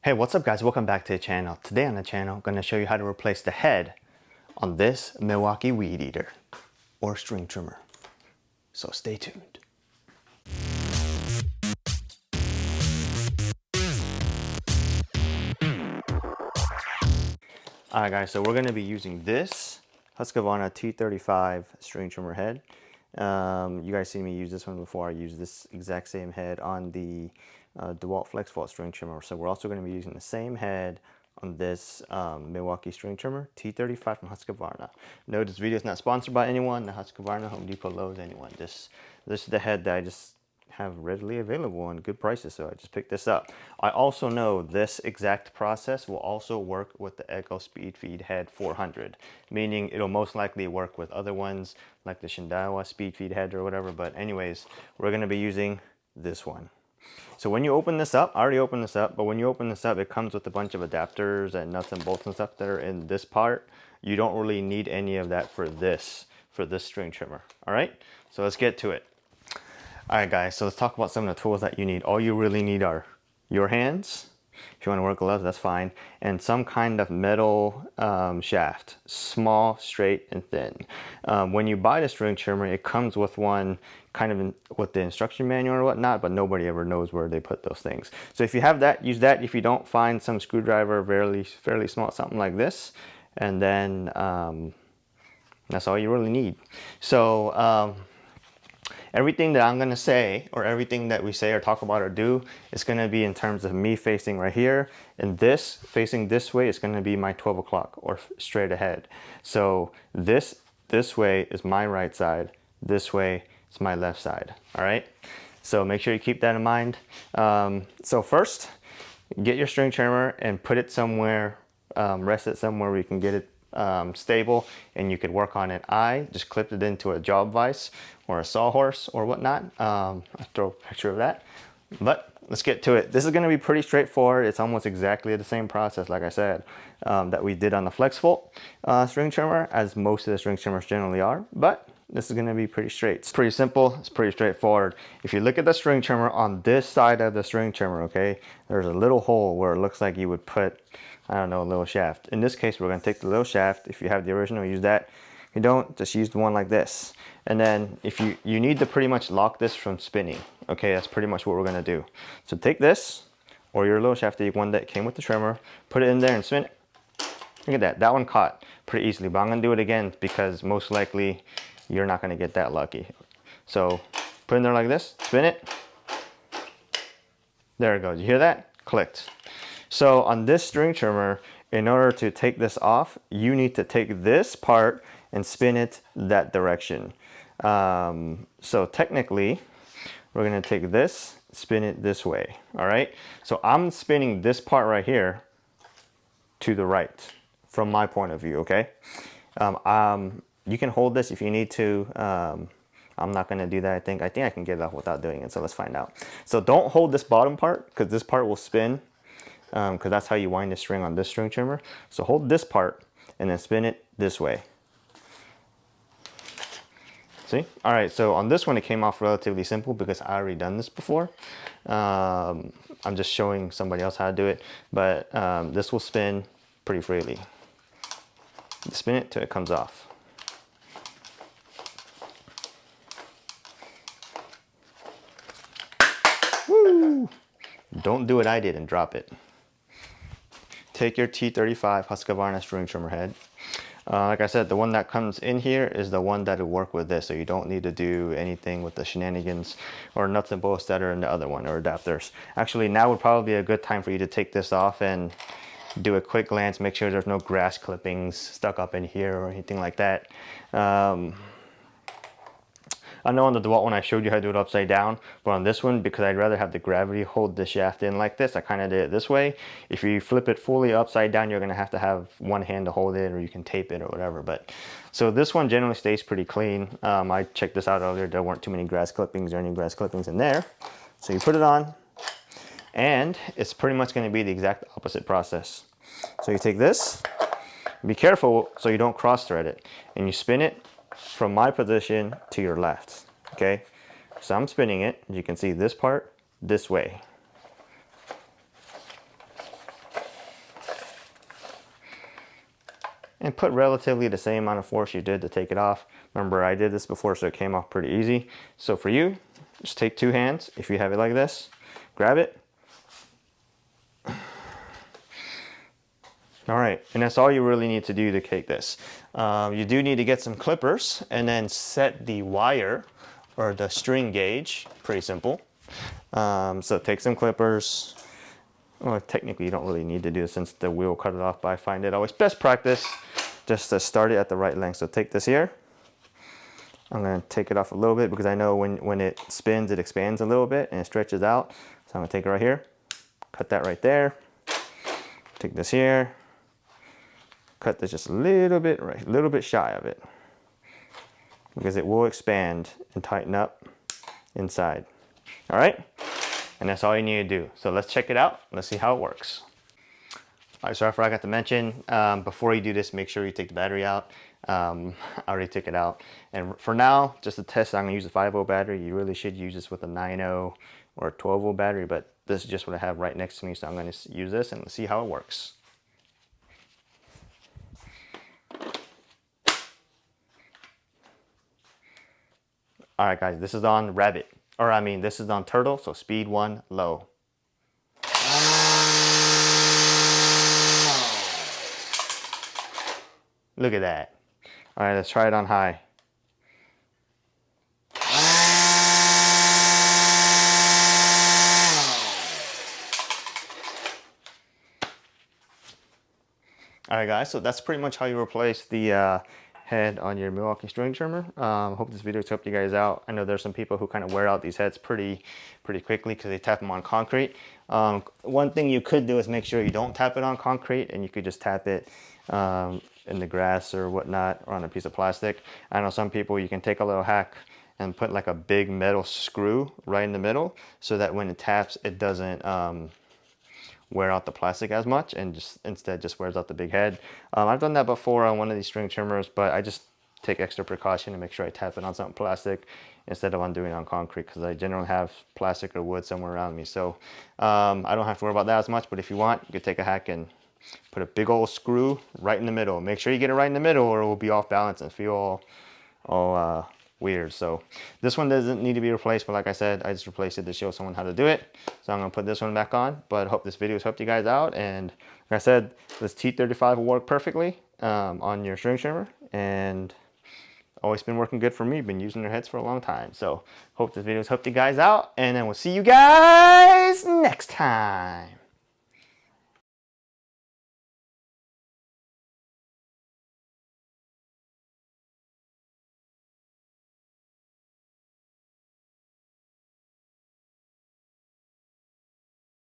Hey, what's up guys? Welcome back to the channel. Today on the channel, I'm going to show you how to replace the head on this Milwaukee Weedeater or string trimmer. So stay tuned. Alright guys, so we're going to be using this Husqvarna T35 string trimmer head. You guys seen me use this one before. I used this exact same head on the DeWalt FlexVault string trimmer. So we're also going to be using the same head on this Milwaukee string trimmer, T35 from Husqvarna. No, this video is not sponsored by anyone, the Husqvarna, Home Depot, Lowe's, anyone. This is the head that I just have readily available on good prices, so I just picked this up. I also know this exact process will also work with the Echo Speedfeed head 400, meaning it'll most likely work with other ones like the Shindawa Speedfeed head or whatever, but anyways, we're going to be using this one. So when you open this up, I already opened this up, but when you open this up, it comes with a bunch of adapters and nuts and bolts and stuff that are in this part. You don't really need any of that for this string trimmer. All right, so let's get to it. All right guys, so let's talk about some of the tools that you need. All you really need are your hands. If you want to work gloves, that's fine. And some kind of metal shaft, small, straight, and thin. When you buy the string trimmer, it comes with one kind of with the instruction manual or whatnot, but nobody ever knows where they put those things. So if you have that, use that. If you don't, find some screwdriver, fairly small, something like this. And then that's all you really need. So everything that I'm going to say, or everything that we say or talk about or do, is going to be in terms of me facing right here, and this facing this way is going to be my 12 o'clock or straight ahead. So this way is my right side, this way is my left side. All right, so make sure you keep that in mind. So first, get your string trimmer and put it somewhere, rest it somewhere where you can get it stable and you could work on it. I just clipped it into a job vise or a sawhorse or whatnot. I'll throw a picture of that, but let's get to it. This is going to be pretty straightforward. It's almost exactly the same process, like I said, that we did on the FlexVault string trimmer, as most of the string trimmers generally are, but this is going to be pretty straight. It's pretty simple. It's pretty straightforward. If you look at the string trimmer on this side of the string trimmer, okay, there's a little hole where it looks like you would put, I don't know, a little shaft. In this case, we're going to take the little shaft. If you have the original, use that. If you don't, just use the one like this. And then if you need to pretty much lock this from spinning. Okay, that's pretty much what we're going to do. So take this, or your little shaft, the one that came with the trimmer, put it in there and spin it. Look at that. That one caught pretty easily, but I'm going to do it again because most likely you're not going to get that lucky. So put it in there like this, spin it. There it goes. You hear that? Clicked. So on this string trimmer, in order to take this off, you need to take this part and spin it that direction. So technically, we're going to take this, spin it this way. All right. So I'm spinning this part right here to the right from my point of view. Okay. You can hold this if you need to. I'm not going to do that. I think I can get it off without doing it. So let's find out. So don't hold this bottom part because this part will spin. Because that's how you wind the string on this string trimmer. So hold this part and then spin it this way. See? All right, so on this one, it came off relatively simple because I already done this before. I'm just showing somebody else how to do it, but this will spin pretty freely. Spin it till it comes off. Woo! Don't do what I did and drop it. Take your T35 Husqvarna string trimmer head. Like I said, the one that comes in here is the one that will work with this, so you don't need to do anything with the shenanigans or nuts and bolts that are in the other one, or adapters. Actually, now would probably be a good time for you to take this off and do a quick glance, make sure there's no grass clippings stuck up in here or anything like that. I know on the DeWalt one I showed you how to do it upside down, but on this one, because I'd rather have the gravity hold the shaft in like this, I kind of did it this way. If you flip it fully upside down, you're going to have one hand to hold it, or you can tape it or whatever. But so this one generally stays pretty clean. I checked this out earlier. There weren't too many grass clippings or any grass clippings in there. So you put it on, and it's pretty much going to be the exact opposite process. So you take this, be careful so you don't cross thread it, and you spin it from my position to your left. Okay, so I'm spinning it, as you can see, this part this way. and put relatively the same amount of force you did to take it off. Remember, I did this before, so it came off pretty easy. So for you, just take 2 hands. If you have it like this, grab it. All right, and that's all you really need to do to cake this. You do need to get some clippers and then set the wire or the string gauge. Pretty simple. So take some clippers. Well, technically you don't really need to do this since the wheel cut it off, but I find it always best practice just to start it at the right length. So take this here. I'm gonna take it off a little bit because I know when it spins, it expands a little bit and it stretches out. So I'm gonna take it right here, cut that right there. Take this here, cut this just a little bit, right, a little bit shy of it, because it will expand and tighten up inside. All right, and that's all you need to do. So let's check it out. Let's see how it works. All right, so I forgot to mention, before you do this, make sure you take the battery out. I already took it out. And for now, just to test, I'm gonna use a 5-volt battery. You really should use this with a 9-volt or a 12-volt battery, but this is just what I have right next to me. So I'm gonna use this and let's see how it works. All right, guys, this is on Rabbit, or I mean, this is on Turtle, so speed 1, low. Look at that. All right, let's try it on high. All right, guys, so that's pretty much how you replace the head on your Milwaukee string trimmer. Hope this video has helped you guys out. I know there's some people who kind of wear out these heads pretty quickly because they tap them on concrete. One thing you could do is make sure you don't tap it on concrete, and you could just tap it in the grass or whatnot, or on a piece of plastic. I know some people, you can take a little hack and put like a big metal screw right in the middle so that when it taps, it doesn't wear out the plastic as much, and instead just wears out the big head. I've done that before on one of these string trimmers, but I just take extra precaution to make sure I tap it on something plastic instead of on doing it on concrete, because I generally have plastic or wood somewhere around me. So I don't have to worry about that as much, but if you want, you could take a hack and put a big old screw right in the middle. Make sure you get it right in the middle or it will be off balance and feel all weird. So this one doesn't need to be replaced, but like I said, I just replaced it to show someone how to do it. So I'm gonna put this one back on, but hope this video has helped you guys out. And like I said, this T35 will work perfectly on your string trimmer, and always been working good for me. Been using their heads for a long time. So hope this video has helped you guys out, and then we'll see you guys next time.